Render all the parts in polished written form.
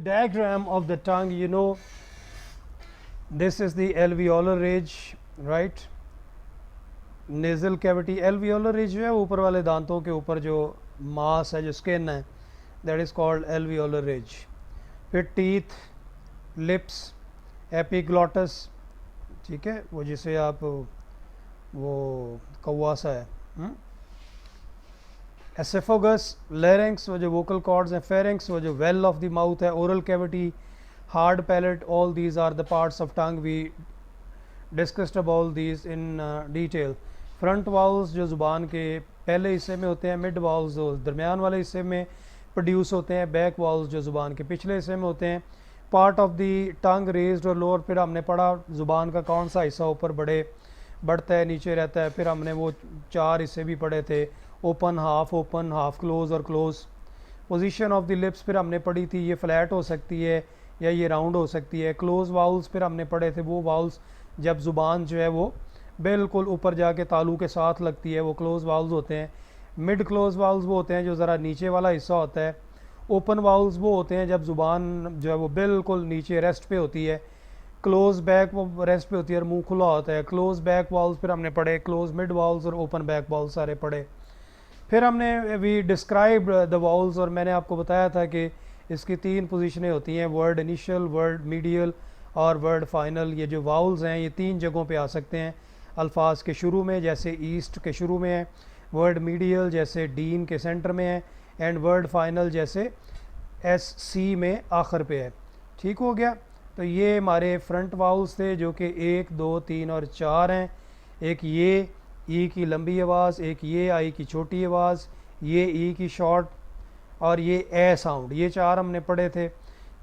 diagram of the tongue, you know, this is the alveolar ridge, right? Nasal cavity, alveolar ridge जो है ऊपर वाले दांतों के ऊपर जो मास है, जो स्किन है, that is called alveolar ridge. फिर टीथ, लिप्स, एपिग्लॉटस, ठीक है, वो जिसे आप वो कौवा सा है, एसेफोगस, लेरिंक्स वो जो वोकल कॉर्ड्स हैं, फेरिंक्स वो जो वेल ऑफ द माउथ है, oral cavity, hard palate, all these are the parts of tongue. We discussed about these in detail. Front vowels जो ज़ुबान के पहले हिस्से में होते हैं, मिड वाउल्स जो दरमियान वाले हिस्से में प्रोड्यूस होते हैं, बैक वाउल्स जो ज़ुबान के पिछले हिस्से में होते हैं. Part of the tongue raised और लोअर. फिर हमने पढ़ा ज़ुबान का कौन सा हिस्सा ऊपर बढ़ता है, नीचे रहता है. फिर हमने वो 4 हिस्से भी पढ़े थे, ओपन, हाफ क्लोज और close. Position of the lips फिर हमने पढ़ी थी, ये फ्लैट हो सकती है या ये राउंड हो सकती है. क्लोज वाउल्स फिर हमने पढ़े थे, वो वाउल्स जब ज़ुबान जो है वो बिल्कुल ऊपर जाके तालू के साथ लगती है, वो क्लोज वाउल्स होते हैं. मिड क्लोज वाउल्स वो होते हैं जो ज़रा नीचे वाला हिस्सा होता है. ओपन वाउल्स वो होते हैं जब ज़ुबान जो है वो बिल्कुल नीचे रेस्ट पे होती है. क्लोज बैक वो रेस्ट पे होती है और मुंह खुला होता है. क्लोज बैक वाउल्स फिर हमने पढ़े, क्लोज मिड वाउल्स और ओपन बैक वाउल्स सारे पढ़े. फिर हमने वी डिस्क्राइब द वाउल्स, और मैंने आपको बताया था कि इसकी 3 पोजीशनें होती हैं, वर्ड इनिशियल, वर्ड मीडियल और वर्ड फाइनल. ये जो वाउल्स हैं ये 3 जगहों पे आ सकते हैं. अल्फाज के शुरू में, जैसे ईस्ट के शुरू में है, वर्ड मीडियल जैसे डीन के सेंटर में है, एंड वर्ड फाइनल जैसे एस सी में आखिर पे है. ठीक हो गया. तो ये हमारे फ्रंट वाउल्स थे जो कि 1, 2, 3 और 4 हैं. एक ये ई की लंबी आवाज़, एक ये आई की छोटी आवाज़, ये ई की शॉर्ट और ये ए साउंड, ये 4 हमने पढ़े थे.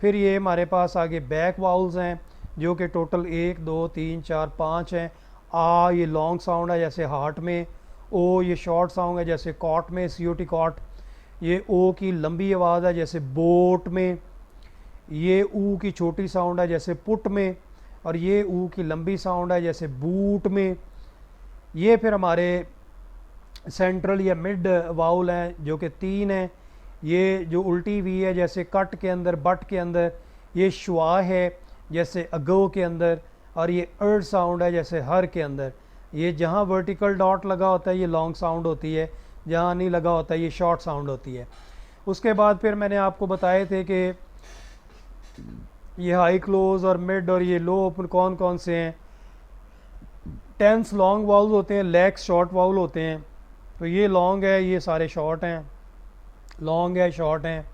फिर ये हमारे पास आगे बैक वाउल्स हैं जो कि टोटल 1, 2, 3, 4, 5 हैं. आ ये लॉन्ग साउंड है जैसे हार्ट में. ओ ये शॉर्ट साउंड है जैसे कॉट में, सीओटी कॉट. ये ओ की लंबी आवाज़ है जैसे बोट में. ये ऊ की छोटी साउंड है जैसे पुट में. और ये ऊ की लंबी साउंड है जैसे बूट में. ये फिर हमारे सेंट्रल या मिड वाउल हैं जो कि 3 हैं. ये जो उल्टी हुई है जैसे कट के अंदर, बट के अंदर. ये श्वा है जैसे अगो के अंदर. और ये अर्ड साउंड है जैसे हर के अंदर. ये जहाँ वर्टिकल डॉट लगा होता है ये लॉन्ग साउंड होती है, जहाँ नहीं लगा होता है ये शॉर्ट साउंड होती है. उसके बाद फिर मैंने आपको बताए थे कि ये हाई क्लोज और मिड और ये लो ओपन कौन कौन से हैं. टेंस लॉन्ग वाउल होते हैं, लेग्स शॉर्ट वाउल होते हैं. तो ये लॉन्ग है, ये सारे शॉर्ट हैं. लॉन्ग है, शॉर्ट हैं,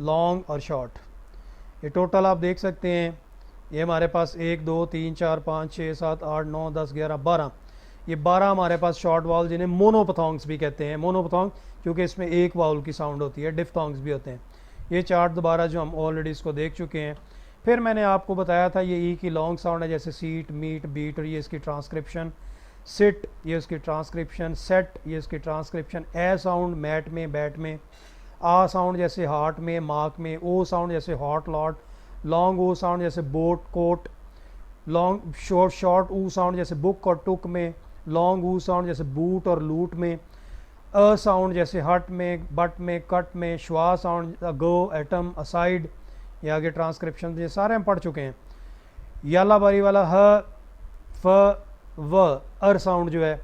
लॉन्ग और शॉर्ट. ये टोटल आप देख सकते हैं. ये हमारे पास 1, 2, 3, 4, 5, 6, 7, 8, 9, 10, 11, 12. ये 12 हमारे पास शॉर्ट वाउल जिन्हें मोनोपथोंग्स भी कहते हैं. मोनोपथोंग क्योंकि इसमें एक वाउल की साउंड होती है. डिफ्थोंग्स भी होते हैं. ये 4 दोबारा जो हम ऑलरेडी इसको देख चुके हैं. फिर मैंने आपको बताया था ये ई की लॉन्ग साउंड है जैसे सीट, मीट, बीट. और ये इसकी ट्रांसक्रिप्शन. सिट ये इसकी ट्रांसक्रिप्शन. सेट ये इसकी ट्रांसक्रिप्शन. ए साउंड मैट में, बैट में. आ साउंड जैसे हार्ट में, मार्क में. ओ साउंड जैसे हॉट, लॉट. लॉन्ग ओ साउंड जैसे बोट, कोट. लॉन्ग शॉर्ट ऊ साउंड जैसे बुक और टुक में. लॉन्ग ऊ साउंड जैसे बूट और लूट में. अ साउंड जैसे हट में, बट में, कट में. श्वा साउंड गो, एटम, असाइड. ये आगे ट्रांसक्रिप्शन ये सारे हम पढ़ चुके हैं. याला बारी वाला ह, फ, व, अर साउंड जो है.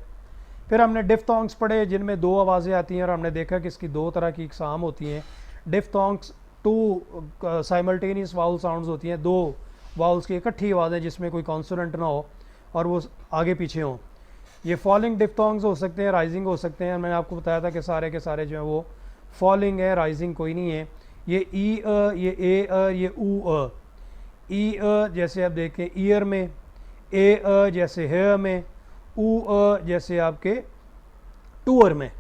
फिर हमने डिफ्थोंग्स पढ़े जिनमें 2 आवाज़ें आती हैं और हमने देखा कि इसकी 2 तरह की इकसाम होती हैं. डिफ्थोंग्स 2 साइमल्टेनियस वाउल साउंड्स होती हैं, 2 वाउल्स की इकट्ठी आवाज़ें जिसमें कोई कॉन्सोनेंट ना हो और वो आगे पीछे हों. ये फॉलिंग डिफ्थोंग्स हो सकते हैं, राइजिंग हो सकते हैं. मैंने आपको बताया था कि सारे के सारे जो हैं वो फॉलिंग है, राइजिंग कोई नहीं है. ये ई अ, ये ए अ, ये ऊ अ. ई अ जैसे आप देखें ईयर में. ए अ जैसे हेयर में. ऊ अ जैसे आपके टूअर में.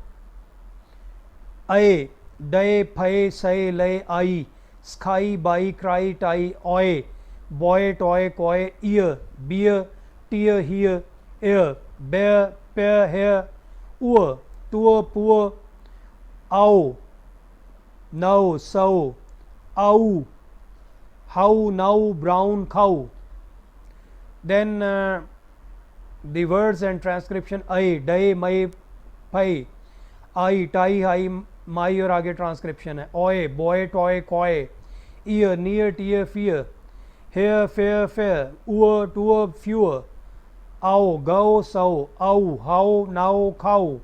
अए, day, fay, say, lay, I. Sky, by, cry, tie, oy. Boy, toy, coy. Ear, bear, tear, here, air. Bare, pair, hair. उअ, टूअर, पुअर. आओ, नौ, सौ. आऊ, हाउ, नाउ, ब्राउन, खाऊ. Then the words and transcription आई, day, may, फई. I, tie, high, my और आगे ट्रांसक्रिप्शन है. ओए, boy, toy, coy. ear, near, tear, fear, here, fair, fair, oor, tour, fewer, ow, go, sow, ow, how, now, cow,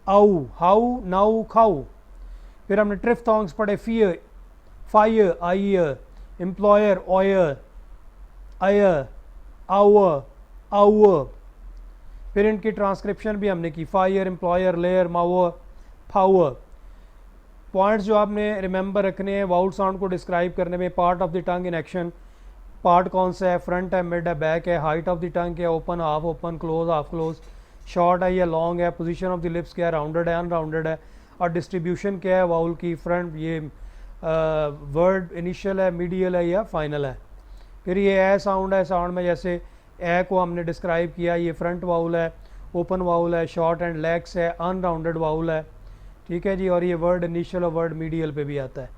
ow, how, now, cow. फिर हमने triphthongs पढ़े, fear, fire, ire, employer, oyer, ire, hour, hour. फिर इनकी transcription भी हमने की, fire, employer, layer, mower, power. Points जो आपने रिमेंबर रखने हैं वाउल साउंड को डिस्क्राइब करने में, part of the tongue in action, part कौन सा है, फ्रंट है, मिड है, बैक है, हाइट ऑफ द टंग क्या है, open, half open, close, half close, short है या लॉन्ग है, पोजीशन ऑफ द लिप्स क्या है, राउंडेड है, अनराउंडेड है, और डिस्ट्रीब्यूशन क्या है वाउल की, फ्रंट ये वर्ड इनिशियल है, मीडियल है या फाइनल है. फिर ये ए साउंड है, साउंड में जैसे ए को हमने डिस्क्राइब किया, ये फ्रंट वाउल है, ओपन वाउल है, शॉर्ट एंड लेग्स है, अनराउंडेड वाउल है. ठीक है जी. और ये वर्ड इनिशियल और वर्ड मीडियल पे भी आता है.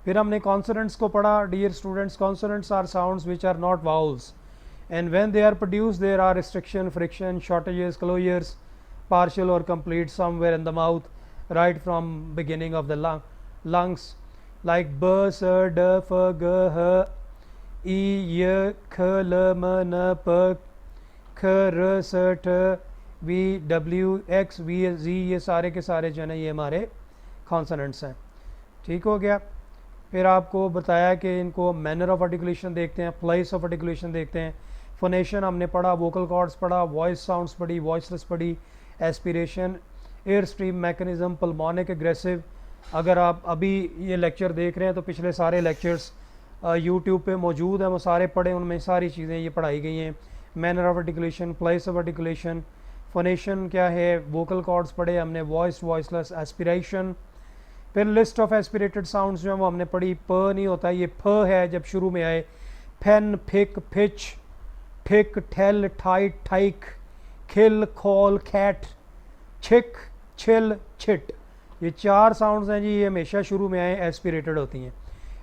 फिर हमने कॉन्सोनेंट्स को पढ़ा. Dear students, consonants are sounds which are not vowels and when they are produced there are restriction, friction, shortages, closures, partial or complete somewhere in the mouth right from beginning of the lungs, like b, s, d, f, g, h, e, y, k, l, m, n, p, q, r, s, t, v, w, x, v, z. ये सारे के सारे जो है ना ये हमारे consonants हैं. ठीक हो गया. फिर आपको बताया कि इनको मैनर ऑफ आर्टिकुलेशन देखते हैं, प्लेस ऑफ आर्टिकुलेशन देखते हैं. फोनेशन हमने पढ़ा, वोकल कॉर्ड्स पढ़ा, वॉइस साउंड्स पढ़ी, वॉइसलेस पढ़ी, aspiration, air stream mechanism, pulmonic aggressive. अगर आप अभी ये लेक्चर देख रहे हैं तो पिछले सारे लेक्चर्स यूट्यूब पे मौजूद हैं, वो सारे पढ़े, उनमें सारी चीज़ें ये पढ़ाई गई हैं. Manner of articulation, place of articulation, phonation क्या है, वोकल कॉर्ड्स पढ़े हमने, वॉइस, वॉइसलेस, एस्पिरेशन. फिर लिस्ट ऑफ एस्पिरेटेड साउंड्स जो है वो हमने पढ़ी. प नहीं होता, ये फ है जब शुरू में आए. फेन, फिक, फिच, ठिक, ठेल, टाइट, टाइक, खिल, खोल, खैट, छिक, छिल, छिट. ये चार साउंड्स हैं जी, ये हमेशा शुरू में आए एस्पिरेटेड होती हैं.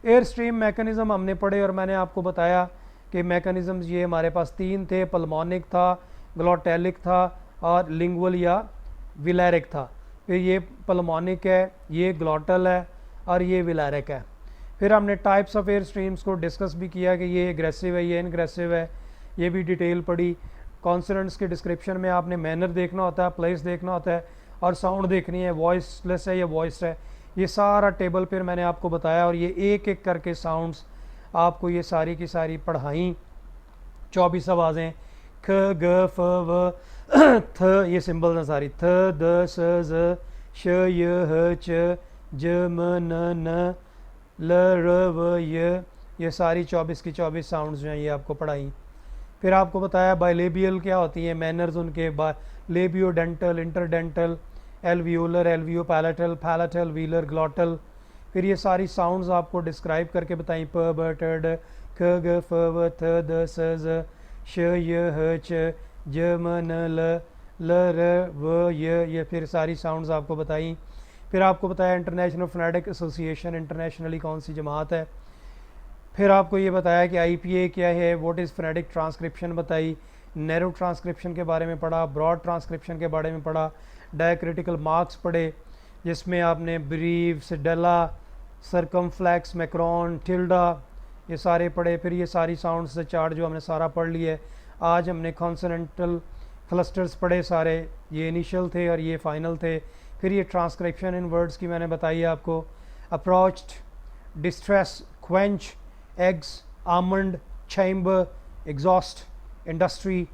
एयर स्ट्रीम मैकेनिज्म हमने पढ़े और मैंने आपको बताया कि मैकेनिज्म्स ये हमारे पास तीन थे. पल्मोनिक था, ग्लोटेलिक था और लिंगुअल या विलैरिक था. फिर ये पल्मोनिक है, ये ग्लोटल है और ये विलैरिक है. फिर हमने टाइप्स ऑफ एयर स्ट्रीम्स को डिस्कस भी किया कि ये एग्रेसिव है, ये इनग्रेसिव है, ये भी डिटेल पढ़ी. कॉन्सोनेंट्स के डिस्क्रिप्शन में आपने मैनर देखना होता है, प्लेस देखना होता है और साउंड देखनी है, वॉइसलेस है या वॉइस है. ये सारा टेबल फिर मैंने आपको बताया और ये एक एक करके साउंड्स आपको ये सारी की सारी पढ़ाई. 24 आवाज़ें, ख, ग, फ, व, थ, ये सिंबल्स हैं सारी, थ, द, स, ज, श, य, ह, च, ज, म, न, न, ल, र, व, य. ये सारी 24 की 24 साउंड्स जो हैं ये आपको पढ़ाई. फिर आपको बताया बायलेबियल क्या होती हैं, मैनर्स उनके, labiodental, interdental, alveolar, alveopalatal, palatal, velar, glottal. फिर ये सारी साउंड्स आपको डिस्क्राइब करके बताई. प, ब, ट, ड, ख, ग, फ, व, थ, द, स, ज, श, य, ह, च, ज, म, न, ल, र, व, य. ये फिर सारी साउंड्स आपको बताई. फिर आपको बताया इंटरनेशनल फोनेटिक एसोसिएशन इंटरनेशनली कौन सी जमात है. फिर आपको ये बताया कि IPA क्या है, व्हाट इज़ फोनेटिक ट्रांसक्रिप्शन बताई. नैरो ट्रांसक्रिप्शन के बारे में पढ़ा, ब्रॉड ट्रांसक्रिप्शन के बारे में पढ़ा, डायक्रिटिकल मार्क्स पढ़े जिसमें आपने ब्रीफ, सिडेला, सरकमफ्लेक्स, मैक्रॉन, टिल्डा ये सारे पढ़े. फिर ये सारी साउंड्स से चार्ट जो हमने सारा पढ़ लिया है. आज हमने कॉन्सोनेंटल क्लस्टर्स पढ़े सारे, ये इनिशियल थे और ये फाइनल थे. फिर ये ट्रांसक्रिप्शन इन वर्ड्स की मैंने बताई आपको. Approached, distress, quench, eggs, almond, chamber, exhaust, industry,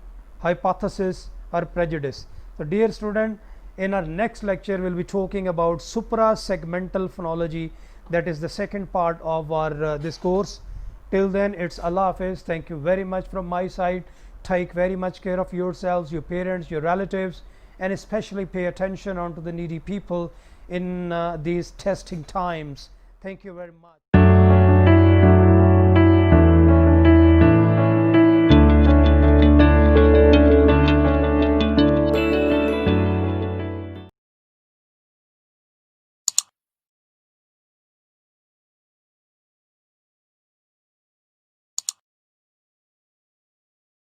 hypothesis or prejudice. So dear student, in our next lecture we'll be talking about suprasegmental phonology, that is the second part of our this course. Till then, it's Allah Hafiz. Thank you very much from my side. Take very much care of yourselves, your parents, your relatives, and especially pay attention on to the needy people in these testing times. Thank you very much.